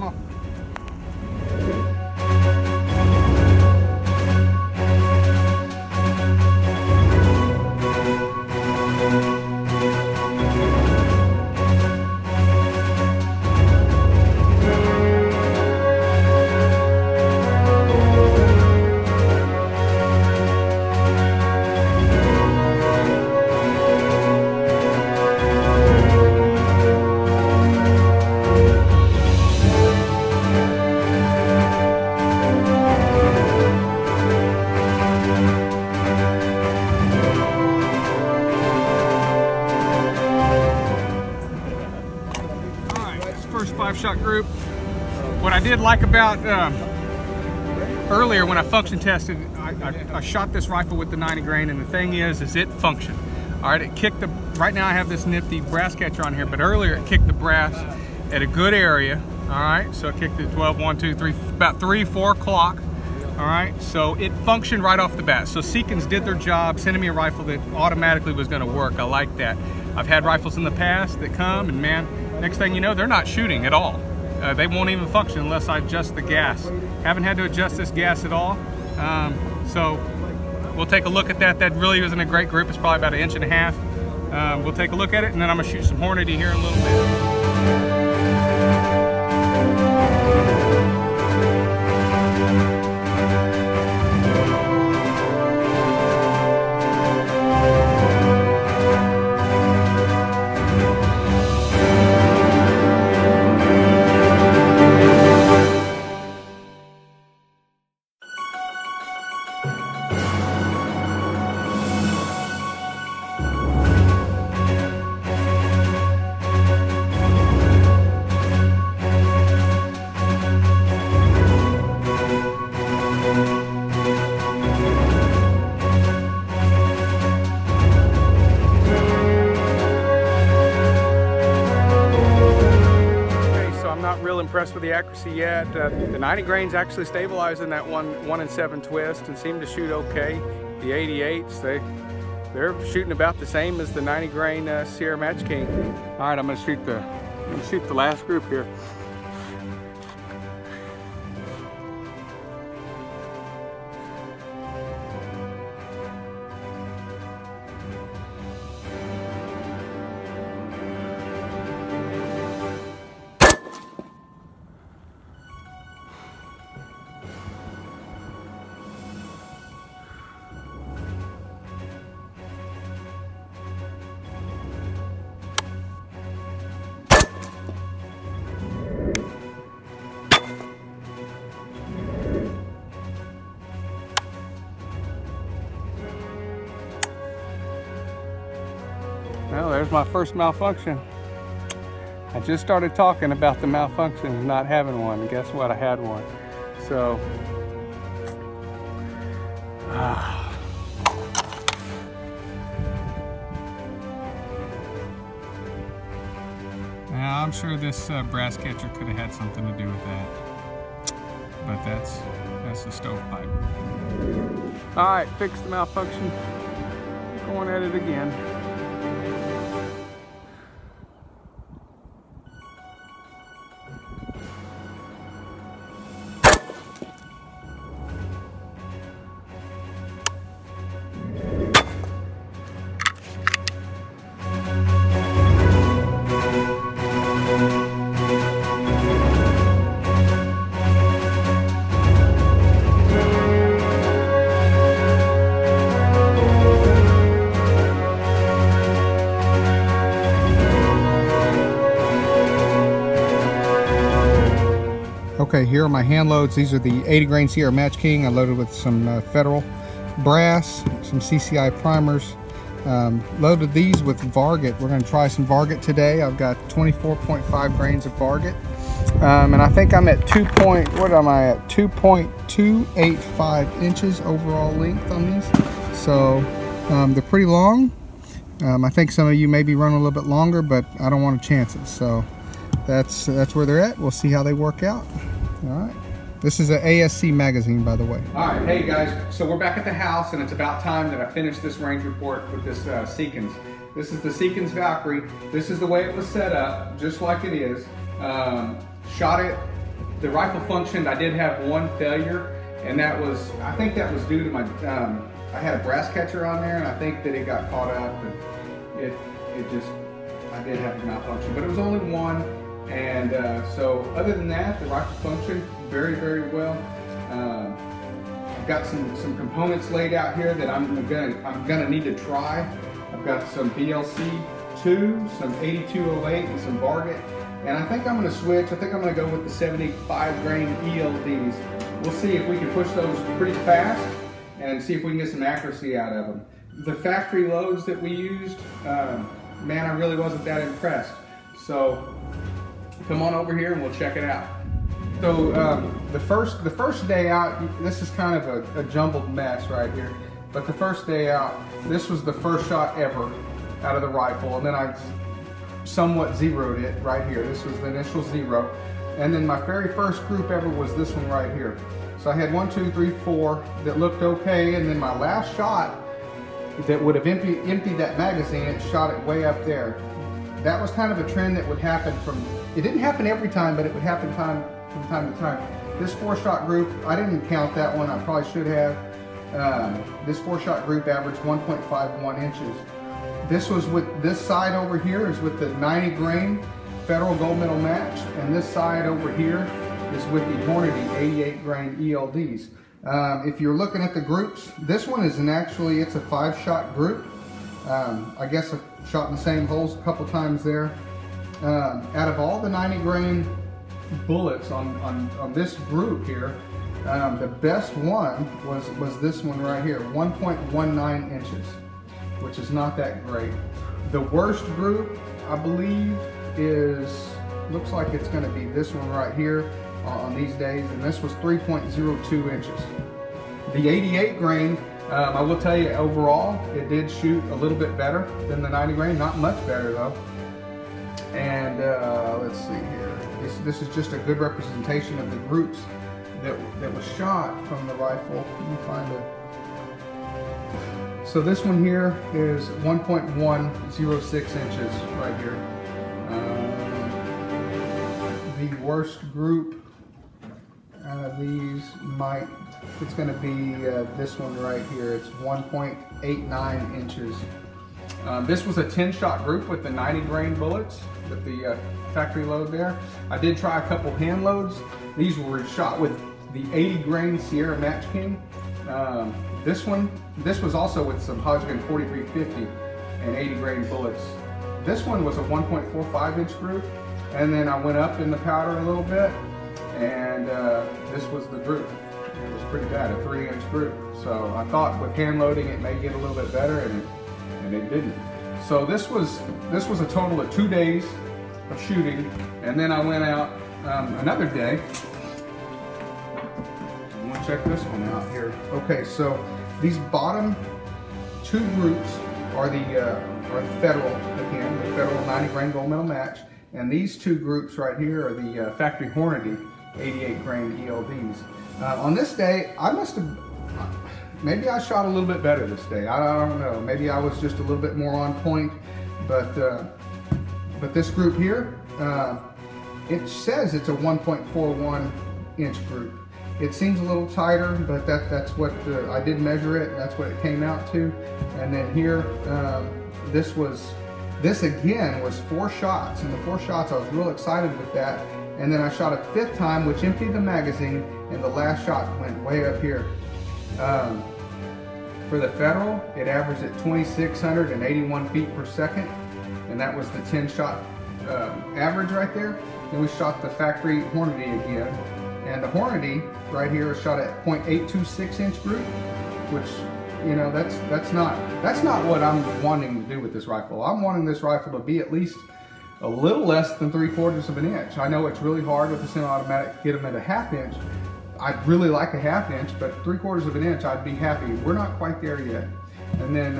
on. First 5-shot group. What I did like about earlier when I function tested, I shot this rifle with the 90 grain, and the thing is it functioned. All right, it kicked the, right now I have this nifty brass catcher on here, but earlier it kicked the brass at a good area. All right, so it kicked it 12, 1, 2, 3, about 3, 4 o'clock. All right, so it functioned right off the bat. So Seekins did their job, sending me a rifle that automatically was gonna work. I like that. I've had rifles in the past that come and man, next thing you know, they're not shooting at all. They won't even function unless I adjust the gas. Haven't had to adjust this gas at all. So we'll take a look at that. That really isn't a great group. It's probably about 1.5 inches. We'll take a look at it, and then I'm gonna shoot some Hornady here in a little bit. Real impressed with the accuracy yet. The 90 grains actually stabilized in that 1 in 7 twist and seem to shoot okay. The 88s, they're shooting about the same as the 90 grain Sierra Match King. All right, I'm gonna shoot the last group here. Well, there's my first malfunction. I just started talking about the malfunction and not having one, and guess what? I had one. So, now I'm sure this brass catcher could have had something to do with that, but that's the stovepipe. All right, fix the malfunction. Going at it again. Okay, here are my hand loads. These are the 80 grain Sierra Match King. I loaded with some Federal brass, some CCI primers. Loaded these with Varget. We're going to try some Varget today. I've got 24.5 grains of Varget. And I think I'm at 2.285 inches overall length on these. So they're pretty long. I think some of you may be running a little bit longer, but I don't want to chance it. So that's where they're at. We'll see how they work out. All right. This is an ASC magazine, by the way. All right, hey guys, so we're back at the house, and it's about time that I finish this range report with this Seekins. This is the Seekins Valkyrie. This is the way it was set up, just like it is. Shot it The rifle functioned. I did have one failure, and that was, I think that was due to my, I had a brass catcher on there, and I think that it got caught up, and it just, I did have a malfunction, but it was only one. And so other than that, the rifle functioned very, very well. I've got some components laid out here that I'm gonna need to try. I've got some BLC2, some 8208, and some Varget. And I think I'm gonna switch. I think I'm gonna go with the 75 grain ELDs. We'll see if we can push those pretty fast and see if we can get some accuracy out of them. The factory loads that we used, man, I really wasn't that impressed. So come on over here and we'll check it out. So the first day out, this is kind of a jumbled mess right here. But the first day out, this was the first shot ever out of the rifle, and then I somewhat zeroed it right here. This was the initial 0. And then my very first group ever was this one right here. So I had 1, 2, 3, 4 that looked okay, and then my last shot that would have emptied that magazine, it shot it way up there. That was kind of a trend that would happen it didn't happen every time, but it would happen from time to time. This 4-shot group, I didn't count that one, I probably should have. This 4-shot group averaged 1.51 inches. This was with, this side over here is with the 90 grain Federal Gold Medal match, and this side over here is with the Hornady 88 grain ELDs. If you're looking at the groups, this one is actually, it's a 5-shot group. I guess I shot in the same holes a couple times there. Out of all the 90 grain bullets on this group here, the best one was this one right here, 1.19 inches, which is not that great. The worst group, I believe, looks like it's going to be this one right here on these days, and this was 3.02 inches. The 88 grain, I will tell you, overall, it did shoot a little bit better than the 90 grain, not much better though. And let's see here. This is just a good representation of the groups that was shot from the rifle. Let me find it. So this one here is 1.106 inches right here. The worst group out of these it's going to be this one right here. It's 1.89 inches. This was a 10-shot group with the 90 grain bullets with the factory load there. I did try a couple hand loads. These were shot with the 80 grain Sierra Match King. This was also with some Hodgkin 4350 and 80 grain bullets. This one was a 1.45 inch group, and then I went up in the powder a little bit, and this was the group. It was pretty bad, a 3-inch group. So I thought with hand loading it may get a little bit better, and it didn't. So this was a total of 2 days of shooting, and then I went out another day. I'm gonna check this one out here. Okay, so these bottom 2 groups are the Federal, again, the Federal 90 grain Gold Medal match, and these 2 groups right here are the factory Hornady 88 grain ELDs. On this day, maybe I shot a little bit better this day. I don't know. Maybe I was just a little bit more on point. But this group here, it says it's a 1.41 inch group. It seems a little tighter, but that's what I did measure it. That's what it came out to. And then here, this again was 4 shots, and the 4 shots I was real excited with that. And then I shot a 5th time, which emptied the magazine, and the last shot went way up here. For the Federal, it averaged at 2,681 feet per second, and that was the 10-shot average right there. Then we shot the factory Hornady again, and the Hornady right here is shot at 0.826 inch group, which, you know, that's not what I'm wanting to do with this rifle. I'm wanting this rifle to be at least a little less than 3/4 of an inch. I know it's really hard with the semi-automatic to get them at a 1/2 inch. I'd really like a 1/2 inch, but 3/4 of an inch, I'd be happy. We're not quite there yet. And then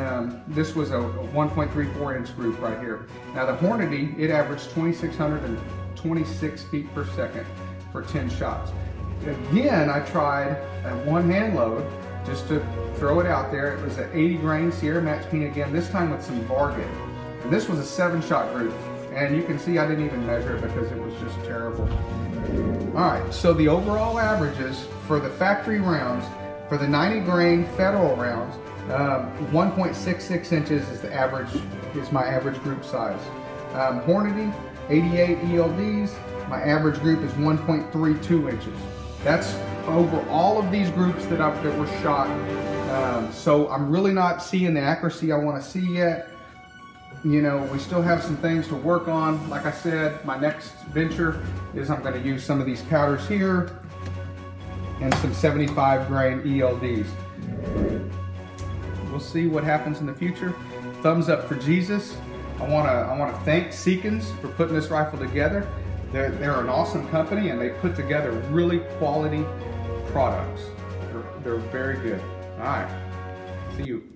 this was a 1.34 inch group right here. Now the Hornady, it averaged 2,626 feet per second for 10 shots. Again, I tried a 1-hand load just to throw it out there. It was an 80 grain Sierra Match King again, this time with some Varget. And this was a 7-shot group. And you can see I didn't even measure it because it was just terrible. All right, so the overall averages for the factory rounds, for the 90 grain federal rounds, 1.66 inches is the average, is my average group size. Hornady, 88 ELDs, my average group is 1.32 inches. That's over all of these groups that were shot. So I'm really not seeing the accuracy I want to see yet. You know, we still have some things to work on. Like I said, my next venture is I'm going to use some of these powders here and some 75 grain ELDs. We'll see what happens in the future. Thumbs up for Jesus. I want to thank Seekins for putting this rifle together. They're an awesome company, and they put together really quality products. They're very good. All right, see you.